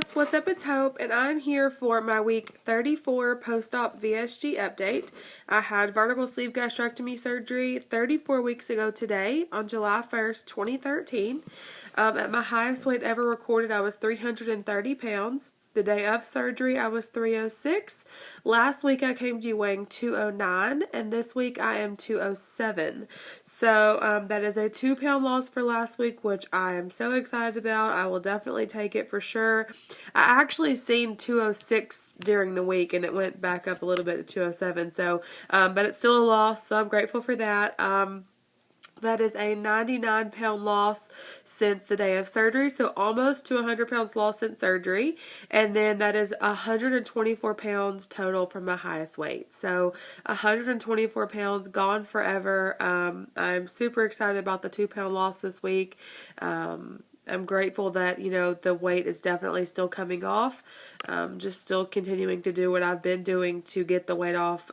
guys, what's up? It's Hope, and I'm here for my week 34 post-op VSG update. I had vertical sleeve gastrectomy surgery 34 weeks ago today on July 1st, 2013. At my highest weight ever recorded, I was 330 pounds. The day of surgery, I was 306. Last week, I came to you weighing 209, and this week, I am 207. So, that is a 2-pound loss for last week, which I am so excited about. I will definitely take it for sure. I actually seen 206 during the week, and it went back up a little bit to 207. So, but it's still a loss, so I'm grateful for that. That is a 99-pound loss since the day of surgery, so almost to 100 pounds lost since surgery. And then that is 124 pounds total from my highest weight. So 124 pounds gone forever. I'm super excited about the 2-pound loss this week. I'm grateful that, the weight is definitely still coming off. Just still continuing to do what I've been doing to get the weight off,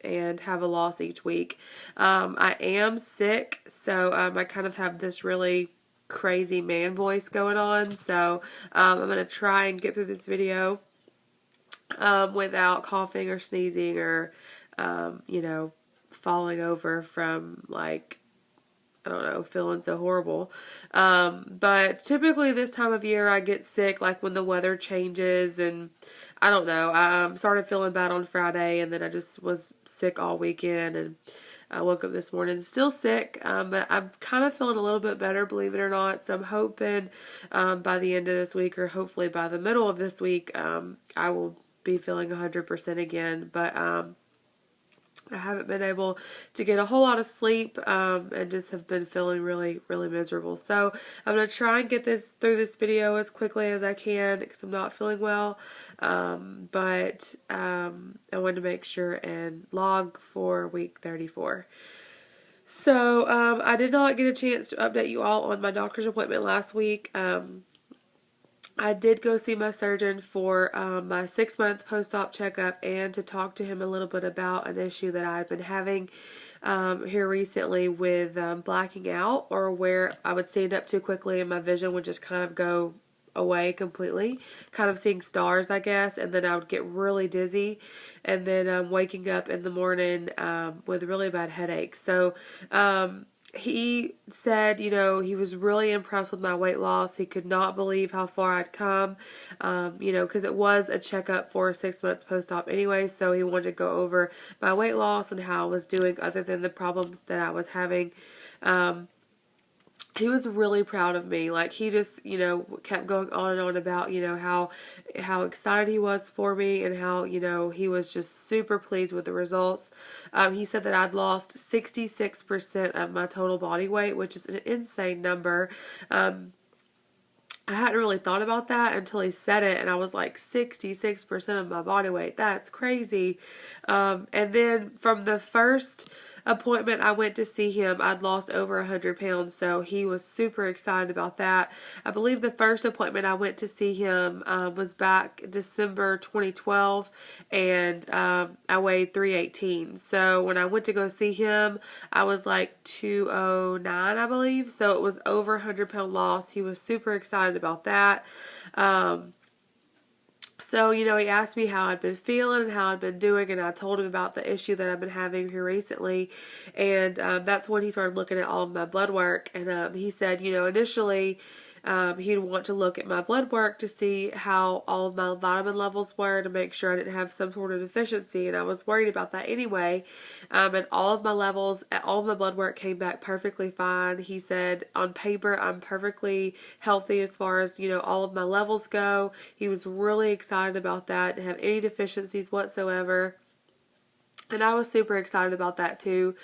and have a loss each week. I am sick, so I kind of have this really crazy man voice going on. So I'm going to try and get through this video without coughing or sneezing or, falling over from I don't know, feeling so horrible. But typically this time of year I get sick, like when the weather changes, and I don't know. I started feeling bad on Friday, and then I just was sick all weekend, and I woke up this morning still sick, but I'm kind of feeling a little bit better, believe it or not. So I'm hoping by the end of this week, or hopefully by the middle of this week, I will be feeling 100% again. But I haven't been able to get a whole lot of sleep, and just have been feeling really, really miserable. So I'm going to try and get through this video as quickly as I can because I'm not feeling well. But I wanted to make sure and log for week 34. So I did not get a chance to update you all on my doctor's appointment last week. I did go see my surgeon for my 6-month post-op checkup and to talk to him a little bit about an issue that I had been having here recently with blacking out, or where I would stand up too quickly and my vision would just kind of go away completely, kind of seeing stars, I guess, and then I would get really dizzy, and then waking up in the morning with really bad headaches. So he said, he was really impressed with my weight loss. He could not believe how far I'd come, because it was a checkup for 6 months post-op anyway. So he wanted to go over my weight loss and how I was doing other than the problems that I was having. He was really proud of me. Like, he just, kept going on and on about, how excited he was for me, and how, he was just super pleased with the results. He said that I'd lost 66% of my total body weight, which is an insane number. I hadn't really thought about that until he said it, and I was like, 66% of my body weight. That's crazy. And then from the first appointment I went to see him, I'd lost over 100 pounds, so he was super excited about that. I believe the first appointment I went to see him was back December 2012, and I weighed 318. So when I went to go see him, I was like 209, I believe. So it was over 100-pound loss. He was super excited about that. So, he asked me how I'd been feeling and how I'd been doing, and I told him about the issue that I've been having here recently, and that's when he started looking at all of my blood work, and he said, initially he'd want to look at my blood work to see how all of my vitamin levels were, to make sure I didn't have some sort of deficiency, and I was worried about that anyway. And all of my blood work came back perfectly fine. He said, on paper, I'm perfectly healthy as far as, all of my levels go. He was really excited about that, didn't have any deficiencies whatsoever. And I was super excited about that too.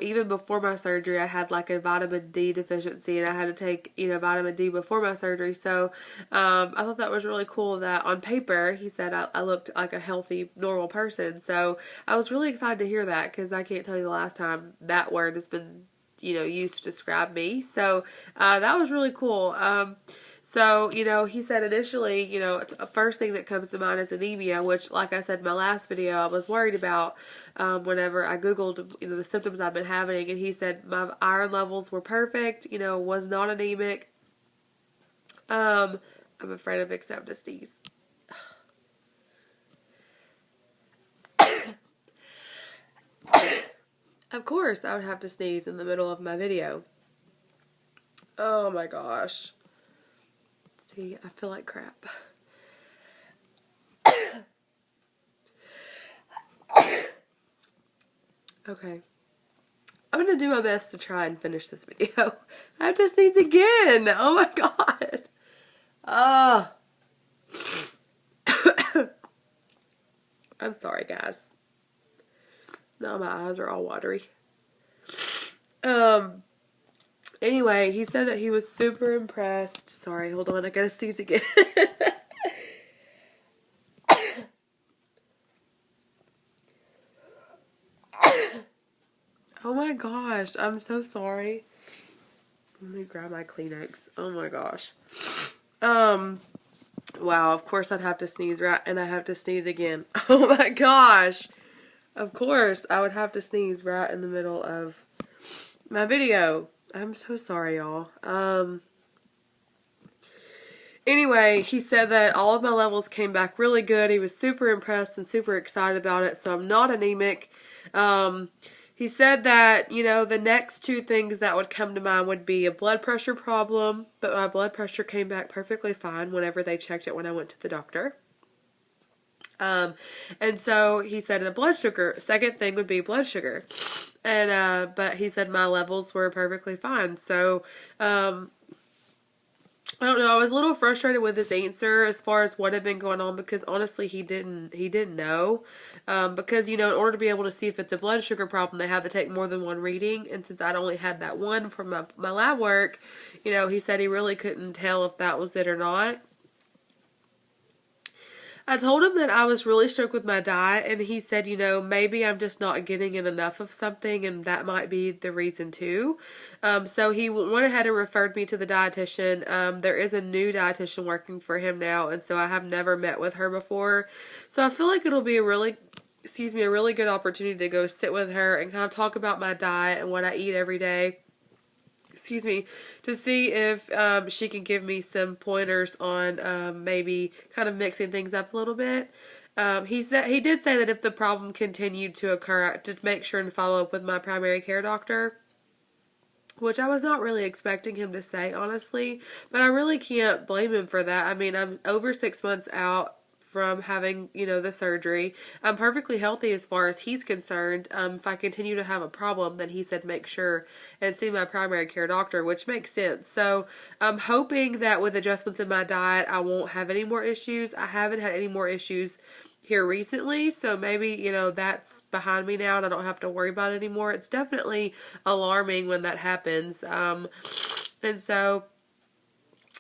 Even before my surgery, I had like a vitamin D deficiency, and I had to take, vitamin D before my surgery. So I thought that was really cool that on paper, he said I looked like a healthy, normal person. So I was really excited to hear that, because I can't tell you the last time that word has been, used to describe me. So that was really cool. So, he said initially, first thing that comes to mind is anemia, which, like I said in my last video, I was worried about whenever I Googled, the symptoms I've been having. And he said my iron levels were perfect, was not anemic. I'm afraid of Vic's have to sneeze. Of course, I would have to sneeze in the middle of my video. Oh my gosh. See, I feel like crap. Okay. I'm going to do my best to try and finish this video. I have to sneeze again. Oh my god. I'm sorry, guys. Now my eyes are all watery. Anyway, he said that he was super impressed. Sorry, hold on. I gotta sneeze again. Oh my gosh. I'm so sorry. Let me grab my Kleenex. Oh my gosh. Wow, of course I'd have to sneeze, right? And I have to sneeze again. Oh my gosh. Of course I would have to sneeze right in the middle of my video. I'm so sorry, y'all. Anyway, he said that all of my levels came back really good. He was super impressed and super excited about it, so I'm not anemic. He said that, you know, the next two things that would come to mind would be a blood pressure problem, but my blood pressure came back perfectly fine whenever they checked it when I went to the doctor. And so he said a blood sugar, second thing would be blood sugar. And, but he said my levels were perfectly fine. So, I don't know. I was a little frustrated with his answer as far as what had been going on because honestly he didn't know. Because, you know, in order to be able to see if it's a blood sugar problem, they have to take more than one reading. And since I'd only had that one from my lab work, you know, he said he really couldn't tell if that was it or not. I told him that I was really strict with my diet, and he said, you know, maybe I'm just not getting in enough of something, and that might be the reason too. So he went ahead and referred me to the dietitian. There is a new dietitian working for him now, and so I have never met with her before. So I feel like it'll be a really good opportunity to go sit with her and kind of talk about my diet and what I eat every day. To see if she can give me some pointers on maybe kind of mixing things up a little bit. He did say that if the problem continued to occur, to make sure and follow up with my primary care doctor, which I was not really expecting him to say, honestly, but I really can't blame him for that. I mean, I'm over 6 months out from having, you know, the surgery. I'm perfectly healthy as far as he's concerned. If I continue to have a problem, then he said make sure and see my primary care doctor, which makes sense. So I'm hoping that with adjustments in my diet, I won't have any more issues. I haven't had any more issues here recently, so maybe, you know, that's behind me now and I don't have to worry about it anymore. It's definitely alarming when that happens. And so,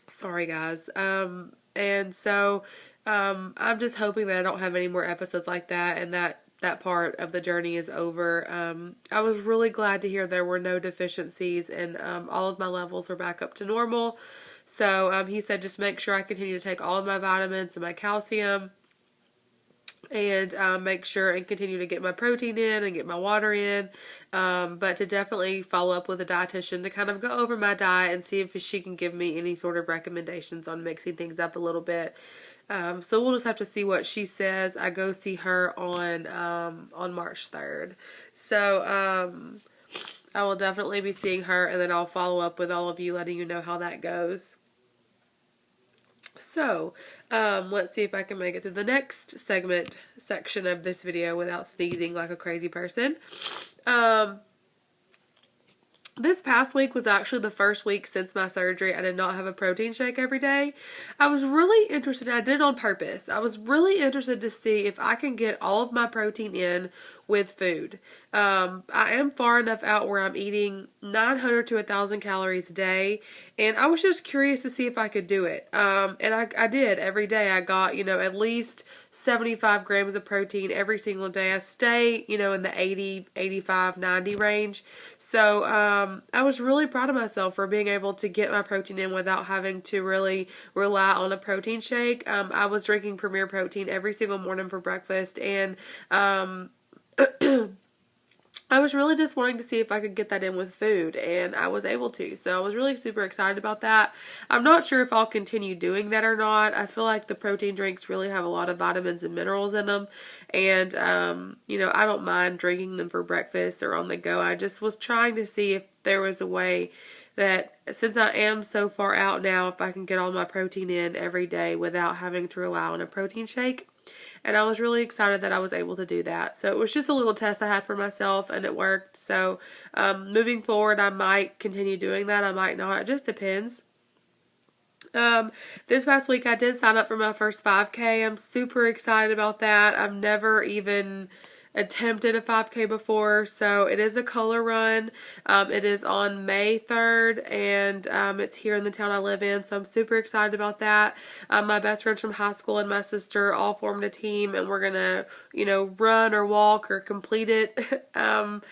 sorry guys. And so, I'm just hoping that I don't have any more episodes like that and that part of the journey is over. I was really glad to hear there were no deficiencies and all of my levels were back up to normal. So he said just make sure I continue to take all of my vitamins and my calcium and make sure and continue to get my protein in and get my water in. But to definitely follow up with a dietitian to kind of go over my diet and see if she can give me any sort of recommendations on mixing things up a little bit. So we'll just have to see what she says. I go see her on March 3rd. So, I will definitely be seeing her and then I'll follow up with all of you letting you know how that goes. So, let's see if I can make it through the next section of this video without sneezing like a crazy person. This past week was actually the first week since my surgery I did not have a protein shake every day. I was really interested, I did it on purpose. I was really interested to see if I can get all of my protein in with food. I am far enough out where I'm eating 900 to 1,000 calories a day, and I was just curious to see if I could do it. And I did every day. I got, you know, at least 75 grams of protein every single day. I stay, you know, in the 80, 85, 90 range. So, I was really proud of myself for being able to get my protein in without having to really rely on a protein shake. I was drinking Premier Protein every single morning for breakfast, and, I was really just wanting to see if I could get that in with food, and I was able to. So I was really super excited about that. I'm not sure if I'll continue doing that or not. I feel like the protein drinks really have a lot of vitamins and minerals in them. And, I don't mind drinking them for breakfast or on the go. I just was trying to see if there was a way that, since I am so far out now, if I can get all my protein in every day without having to rely on a protein shake. And I was really excited that I was able to do that. So it was just a little test I had for myself, and it worked. So moving forward, I might continue doing that. I might not. It just depends. This past week, I did sign up for my first 5K. I'm super excited about that. I've never even attempted a 5K before, so it is a color run. It is on May 3rd, and it's here in the town I live in, so I'm super excited about that. My best friends from high school and my sister all formed a team, and we're gonna, run or walk or complete it, and,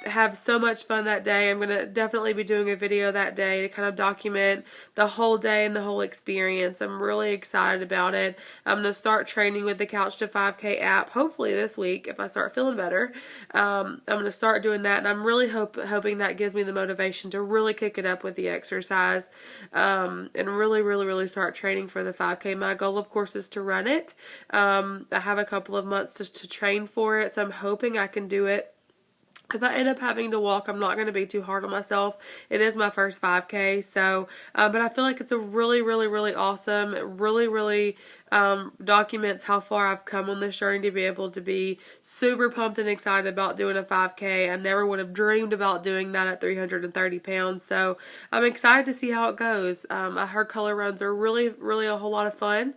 have so much fun that day. I'm going to definitely be doing a video that day to kind of document the whole day and the whole experience. I'm really excited about it. I'm going to start training with the Couch to 5K app hopefully this week if I start feeling better. I'm going to start doing that, and I'm really hoping that gives me the motivation to really kick it up with the exercise, and really start training for the 5K. My goal, of course, is to run it. I have a couple of months just to train for it, so I'm hoping I can do it. If I end up having to walk, I'm not going to be too hard on myself. It is my first 5K, so, but I feel like it's a really awesome, really documents how far I've come on this journey to be able to be super pumped and excited about doing a 5K. I never would have dreamed about doing that at 330 pounds, so I'm excited to see how it goes. I heard color runs are really a whole lot of fun.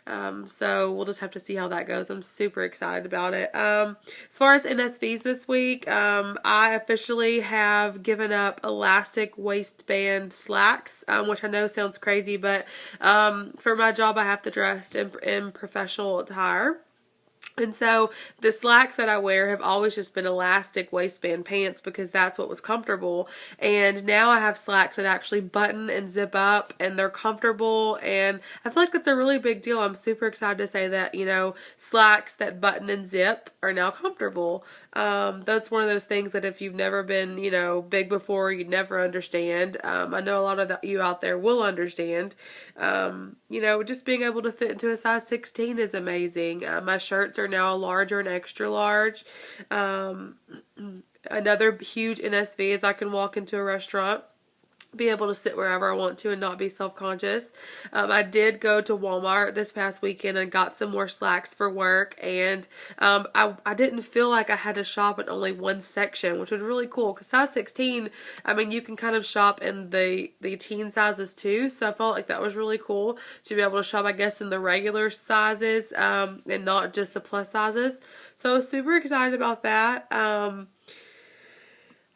So we'll just have to see how that goes. I'm super excited about it. As far as NSVs this week, I officially have given up elastic waistband slacks, which I know sounds crazy, but for my job I have to dress in professional attire. And so the slacks that I wear have always just been elastic waistband pants because that's what was comfortable. And now I have slacks that actually button and zip up, and they're comfortable, and I feel like that's a really big deal. I'm super excited to say that, slacks that button and zip are now comfortable. That's one of those things that if you've never been, big before, you'd never understand. I know a lot of you out there will understand. Just being able to fit into a size 16 is amazing. My shirts are now a large or an extra large. Another huge NSV is I can walk into a restaurant, be able to sit wherever I want to and not be self-conscious. I did go to Walmart this past weekend and got some more slacks for work, and I didn't feel like I had to shop in only one section, which was really cool because size 16, you can kind of shop in the teen sizes too, so I felt like that was really cool to be able to shop, I guess, in the regular sizes and not just the plus sizes. So I was super excited about that.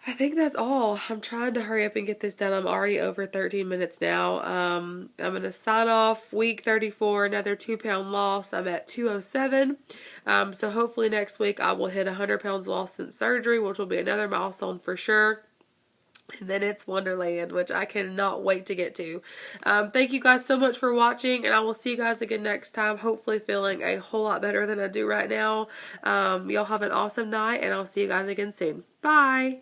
I think that's all. I'm trying to hurry up and get this done. I'm already over 13 minutes now. I'm going to sign off week 34, another 2-pound loss. I'm at 207. So hopefully next week I will hit 100 pounds lost since surgery, which will be another milestone for sure. And then it's Wonderland, which I cannot wait to get to. Thank you guys so much for watching, and I will see you guys again next time, hopefully feeling a whole lot better than I do right now. Y'all have an awesome night, and I'll see you guys again soon. Bye!